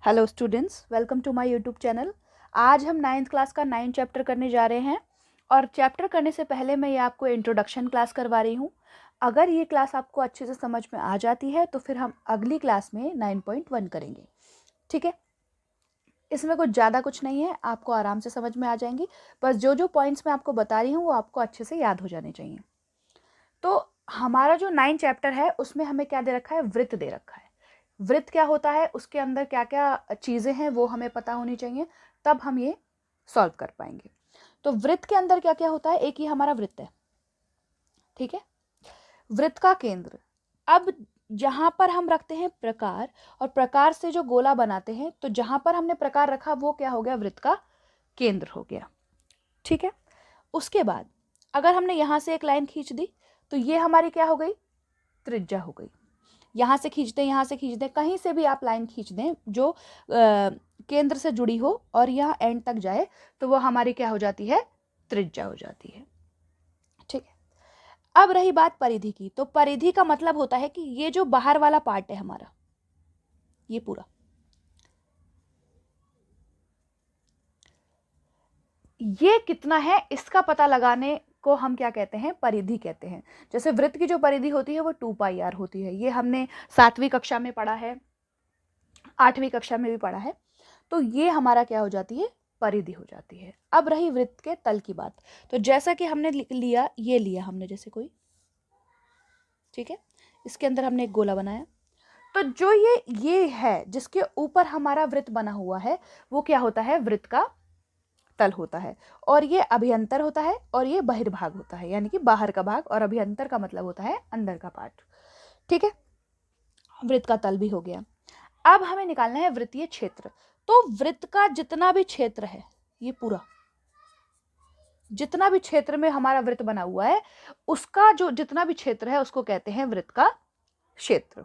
Hello students, welcome to my YouTube channel. आज हम 9th class का 9 चैप्टर करने जा रहे हैं और चैप्टर करने से पहले मैं ये आपको इंट्रोडक्शन क्लास करवा रही हूँ। अगर ये क्लास आपको अच्छे से समझ में आ जाती है तो फिर हम अगली क्लास में 9.1 करेंगे। ठीक है, इसमें कुछ नहीं है, आपको आराम से समझ में आ जाएंगी। बस जो जो पॉइंट्स मैं आपको बता रही हूँ वो आपको अच्छे से याद हो जाने चाहिए। तो हमारा जो 9 चैप्टर है उसमें हमें क्या दे रखा है, वृत्त दे रखा है। वृत्त क्या होता है, उसके अंदर क्या क्या चीज़ें हैं वो हमें पता होनी चाहिए, तब हम ये सॉल्व कर पाएंगे। तो वृत्त के अंदर क्या क्या होता है, एक ही हमारा वृत्त है। ठीक है, वृत्त का केंद्र। अब जहां पर हम रखते हैं प्रकार और प्रकार से जो गोला बनाते हैं, तो जहां पर हमने प्रकार रखा वो क्या हो गया, वृत्त का केंद्र हो गया। ठीक है, उसके बाद अगर हमने यहां से एक लाइन खींच दी तो ये हमारी क्या हो गई, त्रिज्या हो गई। यहाँ से खींच दें, यहाँ से खींच दें, कहीं से भी आप लाइन खींच दें जो केंद्र से जुड़ी हो और यहाँ एंड तक जाए तो वो हमारी क्या हो जाती है, त्रिज्या हो जाती है। ठीक है, अब रही बात परिधि की। तो परिधि का मतलब होता है कि ये जो बाहर वाला पार्ट है हमारा, ये पूरा, ये कितना है इसका पता लगाने को हम क्या कहते हैं, परिधि कहते हैं। जैसे वृत्त की जो परिधि होती है वो 2πr होती है, ये हमने 7वीं कक्षा में पढ़ा है, 8वीं कक्षा में भी पढ़ा है। तो ये हमारा क्या हो जाती है, परिधि हो जाती है। अब रही वृत्त के तल की बात। तो जैसा कि हमने लिया, ये लिया हमने जैसे कोई, ठीक है, इसके अंदर हमने एक गोला बनाया। तो जो ये है जिसके ऊपर हमारा वृत्त बना हुआ है वो क्या होता है, वृत्त का तल होता है। और ये अभ्यंतर होता है और ये बहिर्भाग होता है, यानी कि बाहर का भाग, और अभ्यंतर का मतलब होता है अंदर का पार्ट। ठीक है, वृत्त का तल भी हो गया। अब हमें निकालना है वृत्तीय क्षेत्र। तो वृत्त का जितना भी क्षेत्र है, ये पूरा जितना भी क्षेत्र में हमारा वृत्त बना हुआ है, उसका जो जितना भी क्षेत्र है उसको कहते हैं वृत्त का क्षेत्र।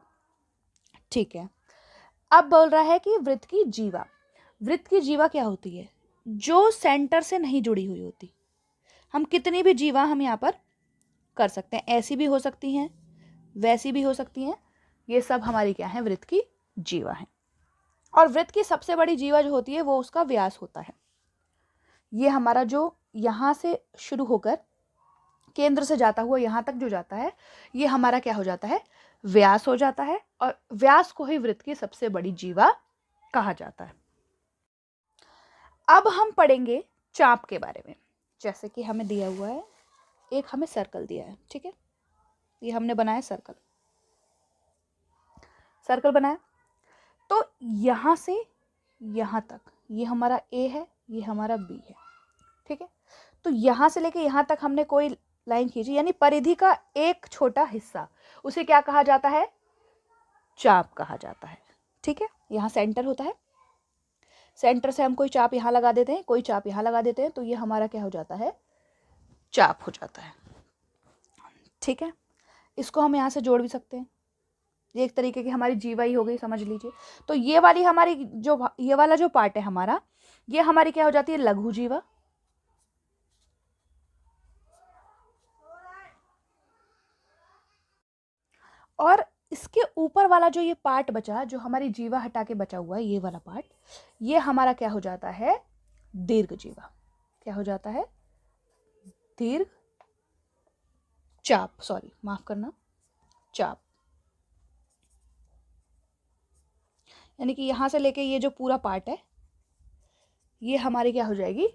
ठीक है, अब बोल रहा है कि वृत्त की जीवा। वृत्त की जीवा क्या होती है, जो सेंटर से नहीं जुड़ी हुई होती। हम कितनी भी जीवा हम यहाँ पर कर सकते हैं, ऐसी भी हो सकती हैं, वैसी भी हो सकती हैं। ये सब हमारी क्या है, वृत्त की जीवा है। और वृत्त की सबसे बड़ी जीवा जो होती है वो उसका व्यास होता है। ये हमारा जो यहाँ से शुरू होकर केंद्र से जाता हुआ यहाँ तक जो जाता है, ये हमारा क्या हो जाता है, व्यास हो जाता है। और व्यास को ही वृत्त की सबसे बड़ी जीवा कहा जाता है। अब हम पढ़ेंगे चाप के बारे में। जैसे कि हमें दिया हुआ है, एक हमें सर्कल दिया है, ठीक है, ये हमने बनाया सर्कल, सर्कल बनाया। तो यहाँ से यहाँ तक ये हमारा ए है, ये हमारा बी है। ठीक है, तो यहाँ से लेके यहाँ तक हमने कोई लाइन खींची, यानी परिधि का एक छोटा हिस्सा, उसे क्या कहा जाता है, चाप कहा जाता है। ठीक है, यहाँ सेंटर होता है, सेंटर से हम कोई चाप यहाँ लगा देते हैं, कोई चाप यहाँ लगा देते हैं, तो ये हमारा क्या हो जाता है, चाप हो जाता है। ठीक है, इसको हम यहाँ से जोड़ भी सकते हैं, ये एक तरीके की हमारी जीवा ही हो गई, समझ लीजिए। तो ये वाली हमारी जो ये वाला जो पार्ट है हमारा, ये हमारी क्या हो जाती है, लघु जीवा। और इसके ऊपर वाला जो ये पार्ट बचा, जो हमारी जीवा हटा के बचा हुआ है, ये वाला पार्ट, ये हमारा क्या हो जाता है, दीर्घ जीवा। क्या हो जाता है, दीर्घ चाप, सॉरी माफ करना, चाप। यानी कि यहां से लेके ये जो पूरा पार्ट है ये हमारी क्या हो जाएगी,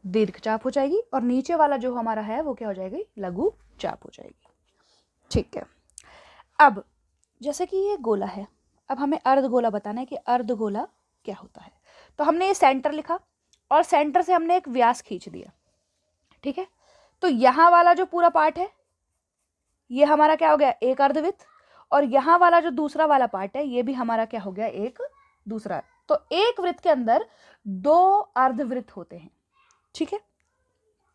दीर्घ चाप हो जाएगी। और नीचे वाला जो हमारा है वो क्या हो जाएगी, लघु चाप हो जाएगी। ठीक है, अब जैसे कि ये गोला है, अब हमें अर्धगोला बताना है कि अर्धगोला क्या होता है। तो हमने ये सेंटर लिखा और सेंटर से हमने एक व्यास खींच दिया। ठीक है, तो यहां वाला जो पूरा पार्ट है ये हमारा क्या हो गया, एक अर्धवृत्त। और यहां वाला जो दूसरा वाला पार्ट है ये भी हमारा क्या हो गया, एक दूसरा। तो एक वृत्त के अंदर 2 अर्धवृत्त होते हैं। ठीक है,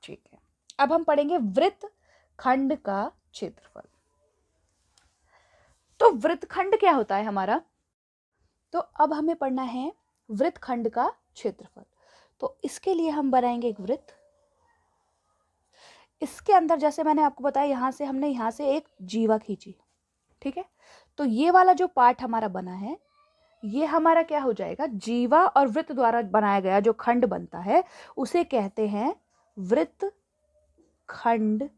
ठीक है, अब हम पढ़ेंगे वृत्त खंड का क्षेत्रफल। तो वृत्तखंड क्या होता है हमारा, तो अब हमें पढ़ना है वृत्तखंड का क्षेत्रफल। तो इसके लिए हम बनाएंगे एक वृत्त। इसके अंदर जैसे मैंने आपको बताया, यहां से हमने यहां से एक जीवा खींची। ठीक है, तो ये वाला जो पार्ट हमारा बना है ये हमारा क्या हो जाएगा, जीवा और वृत्त द्वारा बनाया गया जो खंड बनता है उसे कहते हैं वृत्त खंड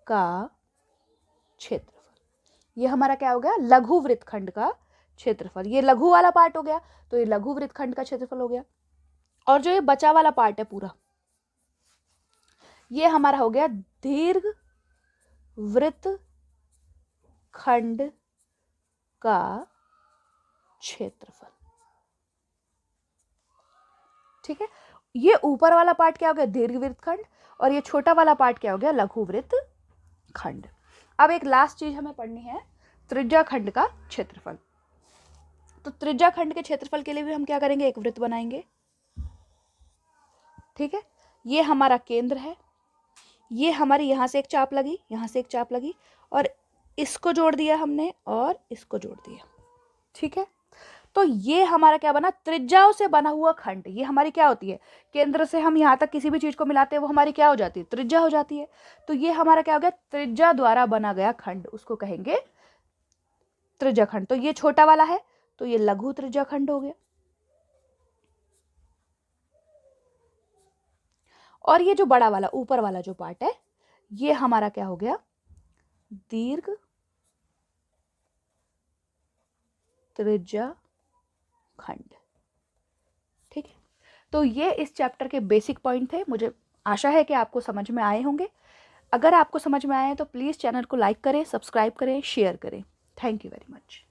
का क्षेत्रफल। ये हमारा क्या हो गया, लघु वृत्तखंड का क्षेत्रफल। ये लघु वाला पार्ट हो गया, तो ये लघु वृत्तखंड का क्षेत्रफल हो गया। और जो ये बचा वाला पार्ट है पूरा, ये हमारा हो गया दीर्घ वृत्तखंड का क्षेत्रफल। ठीक है, ये ऊपर वाला पार्ट क्या हो गया, दीर्घ वृत्तखंड, और ये छोटा वाला पार्ट क्या हो गया, लघु वृत्तखंड। अब एक लास्ट चीज हमें पढ़नी है, त्रिज्या खंड का क्षेत्रफल। तो त्रिज्या खंड के क्षेत्रफल के लिए भी हम क्या करेंगे, एक वृत्त बनाएंगे। ठीक है, ये हमारा केंद्र है, ये हमारी यहां से एक चाप लगी, यहां से एक चाप लगी, और इसको जोड़ दिया हमने और इसको जोड़ दिया। ठीक है, तो ये हमारा क्या बना, त्रिज्याओं से बना हुआ खंड। ये हमारी क्या होती है, केंद्र से हम यहाँ तक किसी भी चीज को मिलाते हैं वो हमारी क्या हो जाती है, त्रिज्या हो जाती है। तो ये हमारा क्या हो गया, त्रिज्या द्वारा बना गया खंड, उसको कहेंगे त्रिज्या खंड। तो ये छोटा वाला है तो ये लघु त्रिज्या खंड हो गया, और ये जो बड़ा वाला ऊपर वाला जो पार्ट है ये हमारा क्या हो गया, दीर्घ त्रिज्या खंड। ठीक है, तो ये इस चैप्टर के बेसिक पॉइंट थे। मुझे आशा है कि आपको समझ में आए होंगे। अगर आपको समझ में आए तो प्लीज़ चैनल को लाइक करें, सब्सक्राइब करें, शेयर करें। Thank you very much.